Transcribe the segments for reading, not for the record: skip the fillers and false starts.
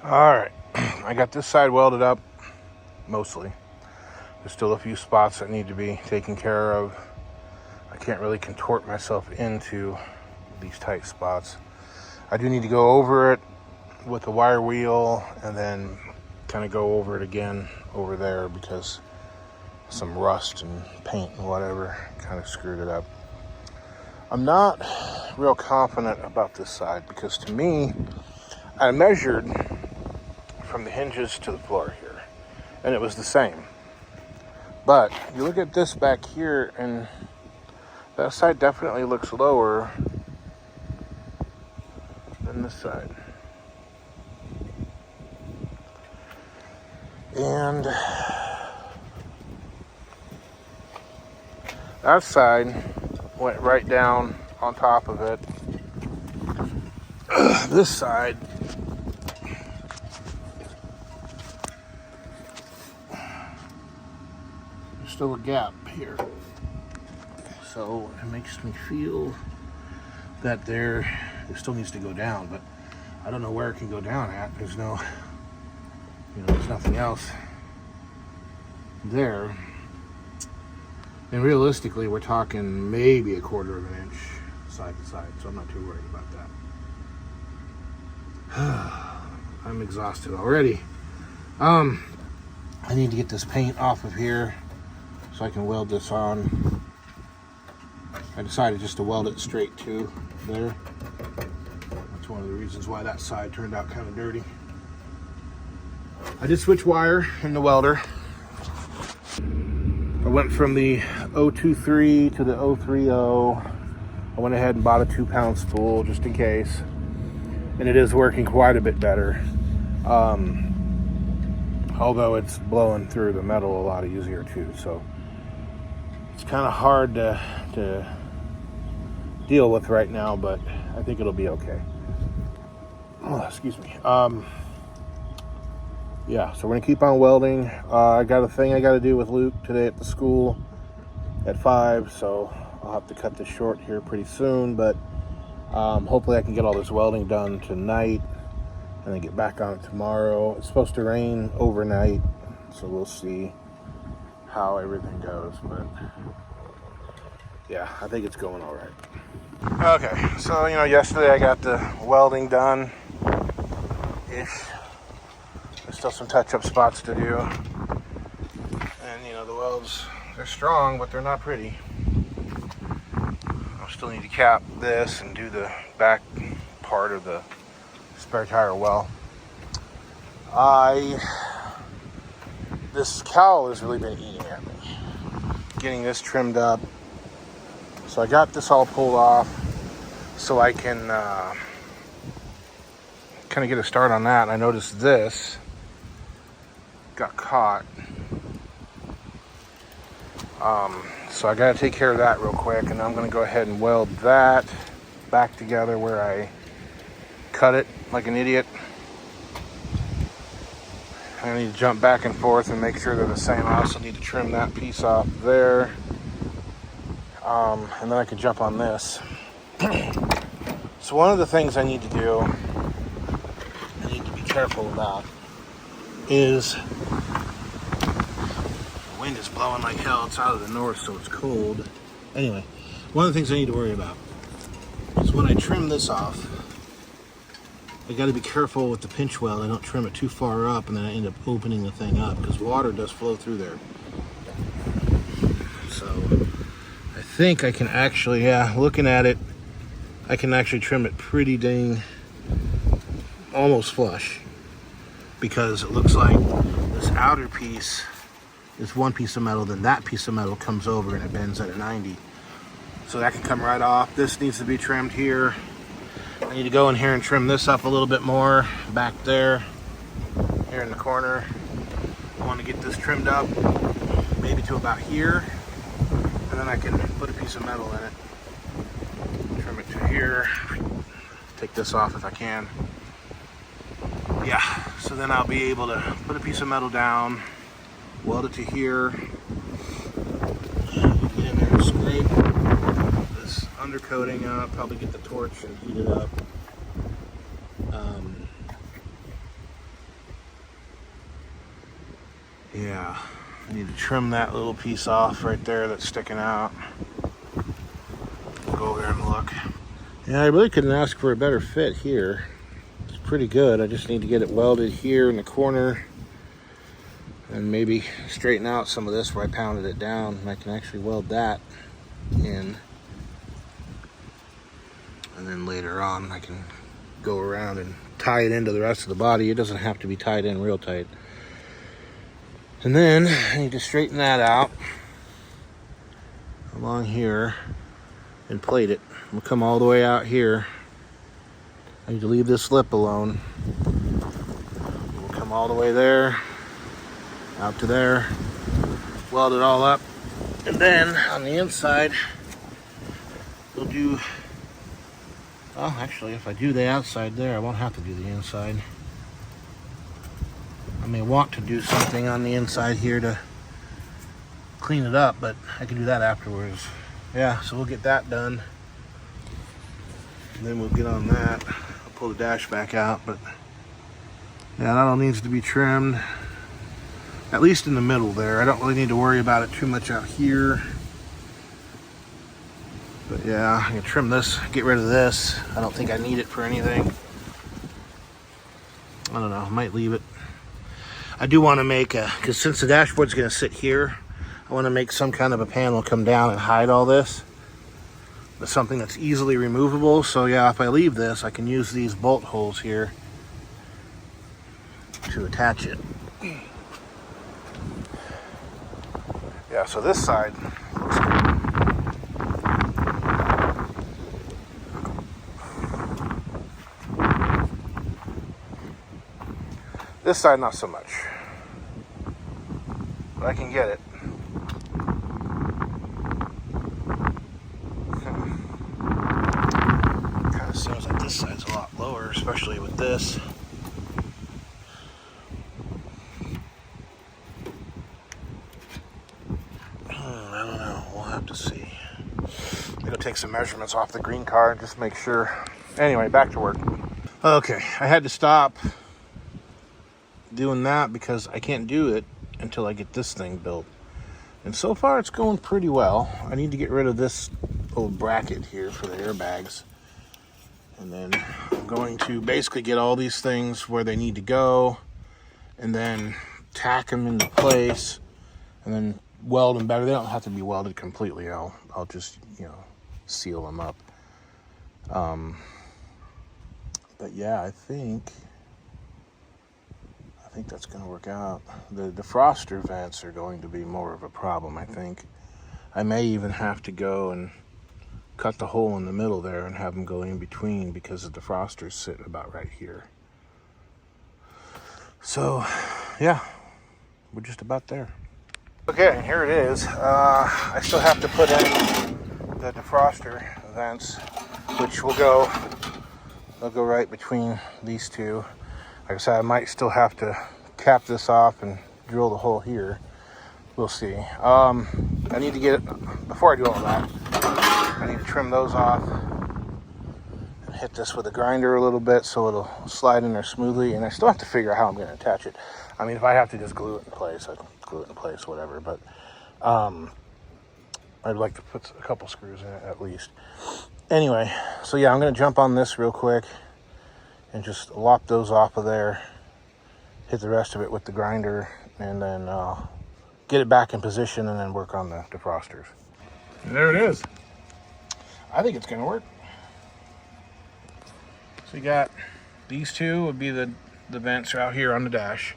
Alright, I got this side welded up, mostly. There's still a few spots that need to be taken care of. I can't really contort myself into these tight spots. I do need to go over it with a wire wheel and then kind of go over it again over there because some rust and paint and whatever kind of screwed it up. I'm not real confident about this side because to me, I measured from the hinges to the floor here and it was the same. But you look at this back here and that side definitely looks lower than this side. And that side went right down on top of it. This side there's still a gap here. So it makes me feel that it still needs to go down, but I don't know where it can go down at. There's no, there's nothing else there. And realistically, we're talking maybe a 1/4 of an inch side to side, so I'm not too worried about that. I'm exhausted already. I need to get this paint off of here so I can weld this on. I decided just to weld it straight to there. That's one of the reasons why that side turned out kind of dirty. I did switch wire in the welder. I went from the 023 to the 030. I went ahead and bought a 2-pound spool just in case. And it is working quite a bit better. Although it's blowing through the metal a lot easier too. So it's kind of hard to deal with right now, but I think it'll be okay. Oh, excuse me. Yeah, so we're gonna keep on welding. I got a thing I got to do with Luke today at the school at 5, so I'll have to cut this short here pretty soon, but hopefully I can get all this welding done tonight and then get back on it tomorrow. It's supposed to rain overnight, so we'll see how everything goes, but yeah, I think it's going all right. Okay, so yesterday I got the welding done ish. There's still some touch-up spots to do, and the welds, they're strong, but they're not pretty. I'll still need to cap this and do the back part of the spare tire well. This cowl has really been eating at me. Getting this trimmed up. So I got this all pulled off so I can kind of get a start on that. And I noticed this got caught. So I got to take care of that real quick, and I'm going to go ahead and weld that back together where I cut it like an idiot. I need to jump back and forth and make sure they're the same. I also need to trim that piece off there. And then I can jump on this. So one of the things I need to do, I need to be careful about, is the wind is blowing like hell. It's out of the north, so it's cold. Anyway, one of the things I need to worry about is when I trim this off, I got to be careful with the pinch weld. I don't trim it too far up and then I end up opening the thing up because water does flow through there. So I think I can actually, looking at it, I can actually trim it pretty dang almost flush, because it looks like this outer piece is one piece of metal, then that piece of metal comes over and it bends at a 90. So that can come right off. This needs to be trimmed here. I need to go in here and trim this up a little bit more back there, here in the corner. I want to get this trimmed up maybe to about here, and then I can put a piece of metal in it. Trim it to here. Take this off if I can. Yeah, so then I'll be able to put a piece of metal down, weld it to here, get in there and scrape this undercoating up, probably get the torch and heat it up. Yeah, I need to trim that little piece off right there that's sticking out. Go over there and look. Yeah, I really couldn't ask for a better fit here. It's pretty good. I just need to get it welded here in the corner and maybe straighten out some of this where I pounded it down, and I can actually weld that in. And then later on I can go around and tie it into the rest of the body. It doesn't have to be tied in real tight. And then I need to straighten that out along here and plate it. We'll come all the way out here. I need to leave this lip alone. We'll come all the way there, out to there, weld it all up. And then on the inside, we'll do, well, actually, if I do the outside there, I won't have to do the inside. I may want to do something on the inside here to clean it up, but I can do that afterwards. Yeah, so we'll get that done. And then we'll get on that. I'll pull the dash back out, but yeah, that all needs to be trimmed. At least in the middle there. I don't really need to worry about it too much out here. But yeah, I can trim this, get rid of this. I don't think I need it for anything. I don't know, I might leave it. I do want to make a, because since the dashboard's going to sit here, I want to make some kind of a panel come down and hide all this. But something that's easily removable. So yeah, if I leave this, I can use these bolt holes here to attach it. Yeah, so this side looks good. This side, not so much. But I can get it. Kind of seems like this side's a lot lower, especially with this. I don't know. We'll have to see. I'm gonna take some measurements off the green card, just make sure. Anyway, back to work. Okay, I had to stop doing that because I can't do it until I get this thing built. And so far it's going pretty well. I need to get rid of this old bracket here for the airbags. And then I'm going to basically get all these things where they need to go and then tack them into place and then weld them better. They don't have to be welded completely. I'll just, seal them up. But yeah, I think that's going to work out. The defroster vents are going to be more of a problem, I think. I may even have to go and cut the hole in the middle there and have them go in between because the defrosters sit about right here. So, yeah, we're just about there. Okay, here it is. I still have to put in the defroster vents, which they'll go right between these two. Like I said, I might still have to cap this off and drill the hole here. We'll see. I need to get it, before I do all that, I need to trim those off and hit this with a grinder a little bit so it'll slide in there smoothly. And I still have to figure out how I'm going to attach it. I mean, if I have to just glue it in place, I can glue it in place, whatever. But I'd like to put a couple screws in it at least. Anyway, so yeah, I'm going to jump on this real quick and just lop those off of there, hit the rest of it with the grinder, and then get it back in position and then work on the defrosters. And there it is. I think it's gonna work. So you got these two would be the vents out here on the dash.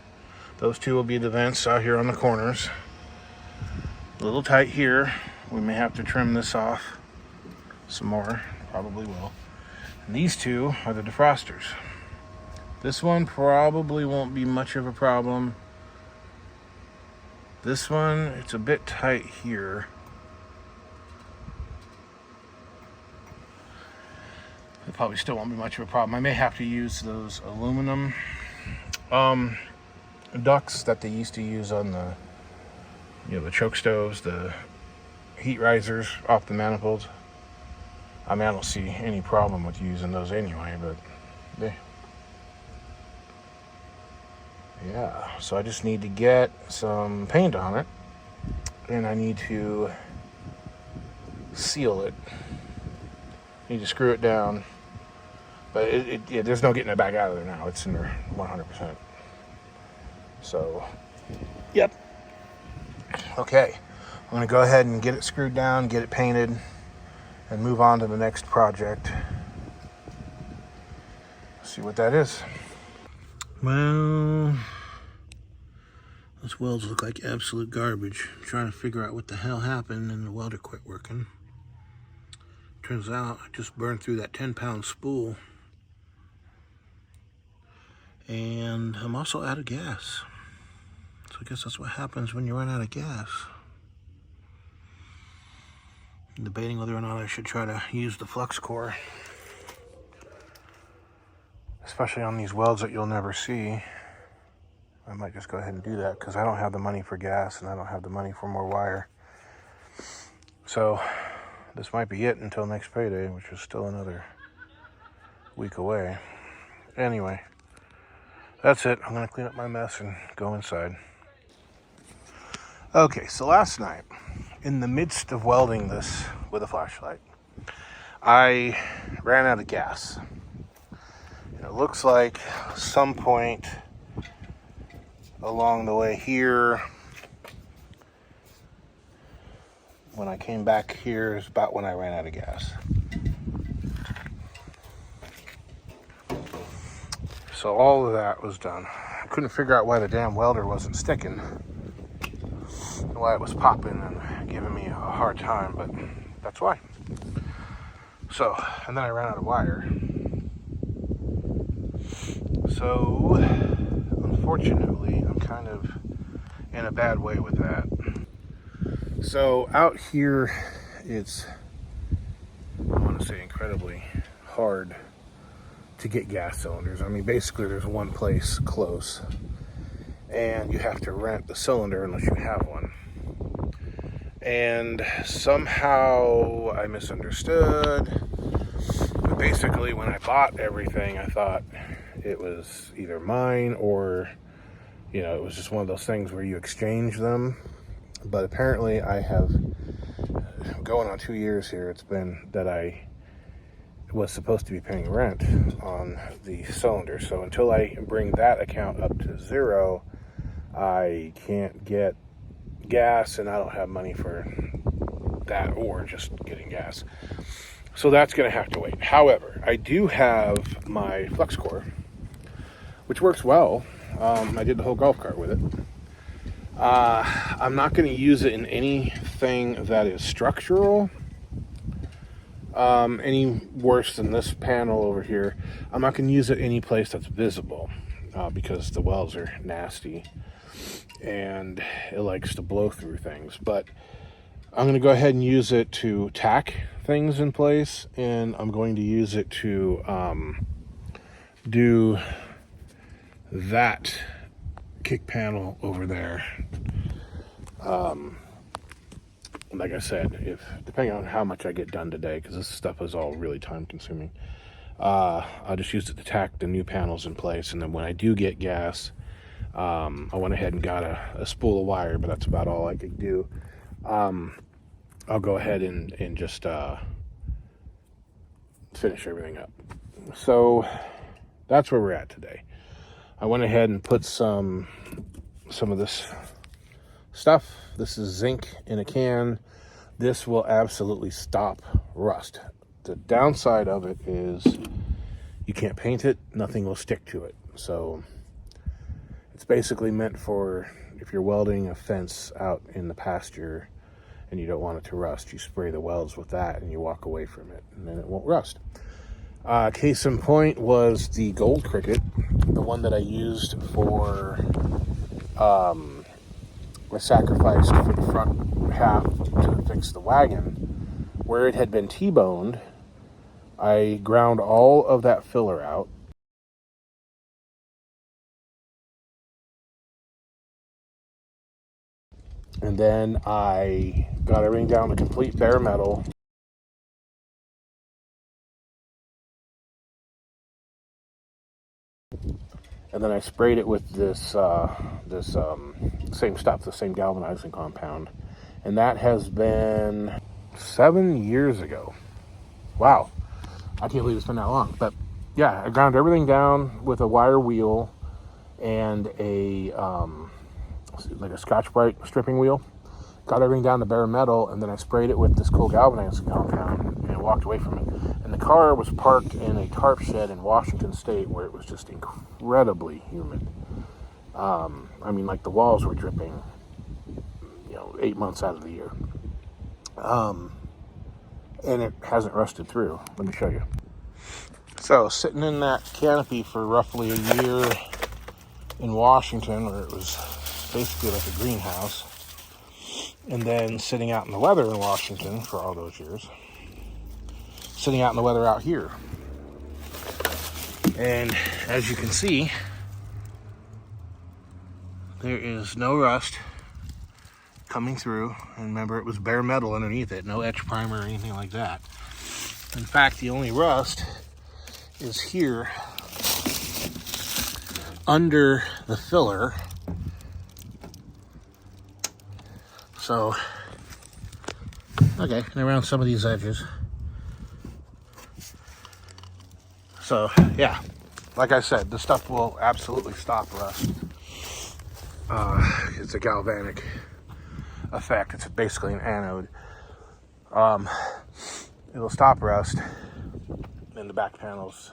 Those two will be the vents out here on the corners. A little tight here. We may have to trim this off some more, probably will. And these two are the defrosters. This one probably won't be much of a problem. This one, it's a bit tight here. It probably still won't be much of a problem. I may have to use those aluminum ducts that they used to use on the, the choke stoves, the heat risers off the manifolds. I mean, I don't see any problem with using those anyway, but Yeah, so I just need to get some paint on it, and I need to seal it. Need to screw it down, but there's no getting it back out of there now. It's in there 100%. So, yep. Okay, I'm gonna go ahead and get it screwed down, get it painted, and move on to the next project. See what that is. Well, those welds look like absolute garbage. I'm trying to figure out what the hell happened and the welder quit working. Turns out I just burned through that 10-pound spool. And I'm also out of gas. So I guess that's what happens when you run out of gas. I'm debating whether or not I should try to use the flux core. Especially on these welds that you'll never see. I might just go ahead and do that because I don't have the money for gas and I don't have the money for more wire. So this might be it until next payday, which is still another week away. Anyway, that's it. I'm going to clean up my mess and go inside. Okay, so last night, in the midst of welding this with a flashlight, I ran out of gas. It looks like some point along the way here, when I came back here, is about when I ran out of gas. So all of that was done. I couldn't figure out why the damn welder wasn't sticking, and why it was popping and giving me a hard time, but that's why. So, and then I ran out of wire. So, unfortunately, I'm kind of in a bad way with that. So, out here, it's, I want to say, incredibly hard to get gas cylinders. I mean, basically, there's one place close, and you have to rent the cylinder unless you have one. And somehow I misunderstood. But basically, when I bought everything, I thought it was either mine or, you know, it was just one of those things where you exchange them. But apparently I have, going on 2 years here, it's been that I was supposed to be paying rent on the cylinder. So until I bring that account up to zero, I can't get gas, and I don't have money for that or just getting gas. So that's going to have to wait. However, I do have my flux core, which works well. I did the whole golf cart with it. I'm not going to use it in anything that is structural, any worse than this panel over here. I'm not going to use it any place that's visible, because the welds are nasty and it likes to blow through things. But I'm going to go ahead and use it to tack things in place, and I'm going to use it to do that kick panel over there. Like I said, depending on how much I get done today, because this stuff is all really time consuming, I'll just use it to tack the new panels in place. And then when I do get gas, I went ahead and got a spool of wire, but that's about all I could do. I'll go ahead and just finish everything up. So that's where we're at today. I went ahead and put some of this stuff. This is zinc in a can. This will absolutely stop rust. The downside of it is you can't paint it, nothing will stick to it. So it's basically meant for if you're welding a fence out in the pasture and you don't want it to rust, you spray the welds with that and you walk away from it, and then it won't rust. Case in point was the Gold Cricket, the one that I used for I sacrificed for the front half to fix the wagon. Where it had been T-boned, I ground all of that filler out. And then I got everything down to complete bare metal. and then I sprayed it with this same stuff, the same galvanizing compound, and that has been 7 years ago. Wow, I can't believe it's been that long. But yeah, I ground everything down with a wire wheel and a like a Scotch-Brite stripping wheel. Got everything down to bare metal, and then I sprayed it with this cool galvanizing compound and walked away from it. And the car was parked in a tarp shed in Washington State where it was just incredibly humid. I mean, like the walls were dripping, 8 months out of the year. And it hasn't rusted through. Let me show you. So, sitting in that canopy for roughly a year in Washington, where it was basically like a greenhouse, and then sitting out in the weather in Washington for all those years, sitting out in the weather out here. And as you can see, there is no rust coming through. And remember, it was bare metal underneath it, no etch primer or anything like that. In fact, the only rust is here under the filler. So, okay, and around some of these edges. So, yeah, like I said, the stuff will absolutely stop rust. It's a galvanic effect. It's basically an anode. It'll stop rust in the back panels.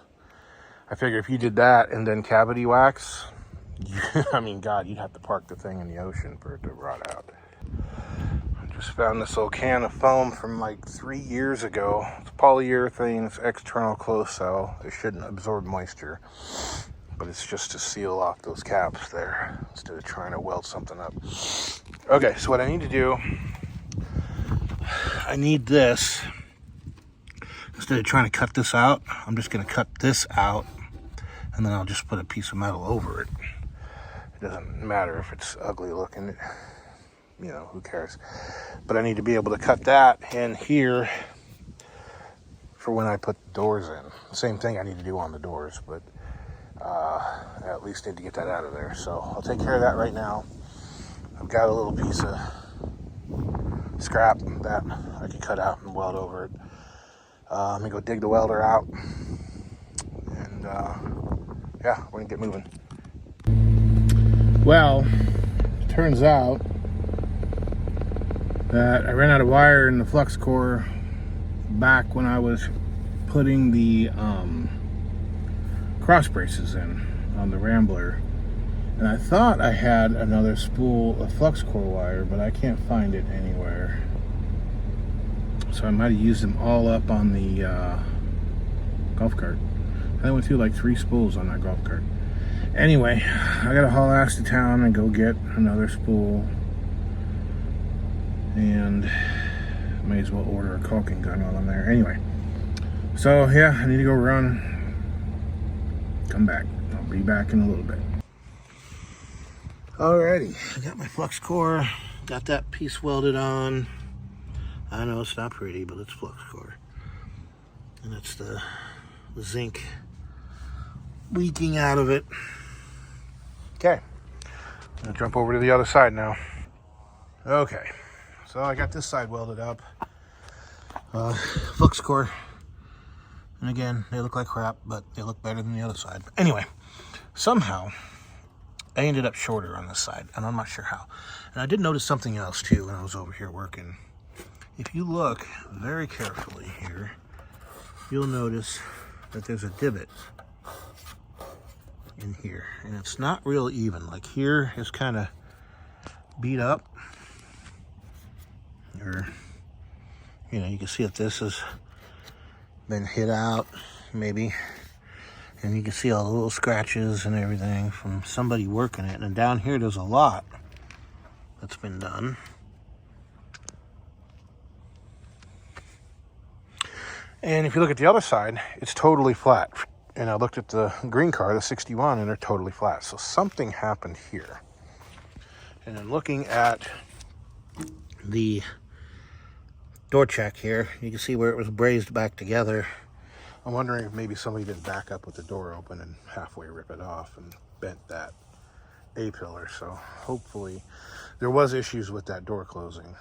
I figure if you did that and then cavity wax, I mean, God, you'd have to park the thing in the ocean for it to rot out. I just found this little can of foam from like 3 years ago. It's polyurethane, it's external closed cell. It shouldn't absorb moisture, but it's just to seal off those caps there instead of trying to weld something up. Okay, so what I need to do, I need this. Instead of trying to cut this out, I'm just going to cut this out, and then I'll just put a piece of metal over it. It doesn't matter if it's ugly looking, who cares. But I need to be able to cut that in here for when I put the doors in. Same thing I need to do on the doors, but I at least need to get that out of there. So I'll take care of that right now. I've got a little piece of scrap that I can cut out and weld over it. Let me go dig the welder out, and yeah, we're gonna get moving. Well, it turns out that I ran out of wire in the flux core back when I was putting the cross braces in on the Rambler, and I thought I had another spool of flux core wire, but I can't find it anywhere. So I might have used them all up on the golf cart. I went through like 3 spools on that golf cart. Anyway, I gotta haul ass to town and go get another spool. And may as well order a caulking gun while I'm there. Anyway, so yeah, I need to go run. Come back. I'll be back in a little bit. Alrighty, I got my flux core. Got that piece welded on. I know it's not pretty, but it's flux core. And it's the zinc leaking out of it. Okay, I'm gonna jump over to the other side now. Okay, so I got this side welded up. Flux core. And again, they look like crap, but they look better than the other side. But anyway, somehow I ended up shorter on this side, and I'm not sure how. And I did notice something else too when I was over here working. If you look very carefully here, you'll notice that there's a divot in here, and it's not real even. Like here is kind of beat up, or you can see if this has been hit out maybe, and you can see all the little scratches and everything from somebody working it. And down here there's a lot that's been done. And if you look at the other side, it's totally flat. And I looked at the green car, the 61, and they're totally flat. So something happened here. And then looking at the door check here, you can see where it was brazed back together. I'm wondering if maybe somebody didn't back up with the door open and halfway rip it off. And bent that A-pillar. So hopefully, there was issues with that door closing,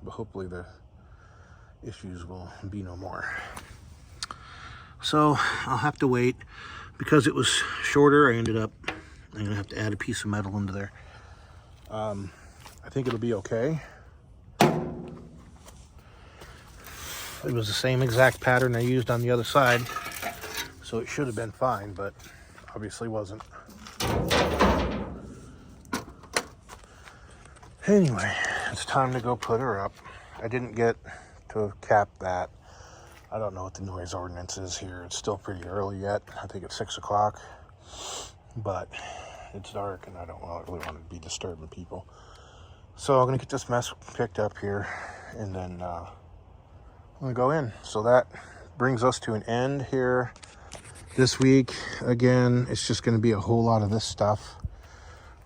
but hopefully the issues will be no more. So I'll have to wait. Because it was shorter, I'm gonna have to add a piece of metal into there. I think it'll be okay. It was the same exact pattern I used on the other side, so it should have been fine, but obviously wasn't. Anyway, it's time to go put her up. I didn't get to cap that. I don't know what the noise ordinance is here. It's still pretty early yet. I think it's 6 o'clock, but it's dark and I don't really want to be disturbing people. So I'm gonna get this mess picked up here and then I'm gonna go in. So that brings us to an end here this week. Again, it's just gonna be a whole lot of this stuff.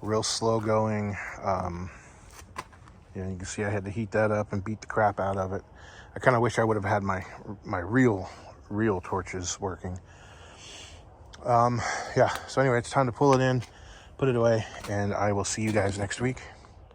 Real slow going. You can see I had to heat that up and beat the crap out of it. I kind of wish I would have had my real torches working. Yeah, so anyway, it's time to pull it in, put it away, and I will see you guys next week.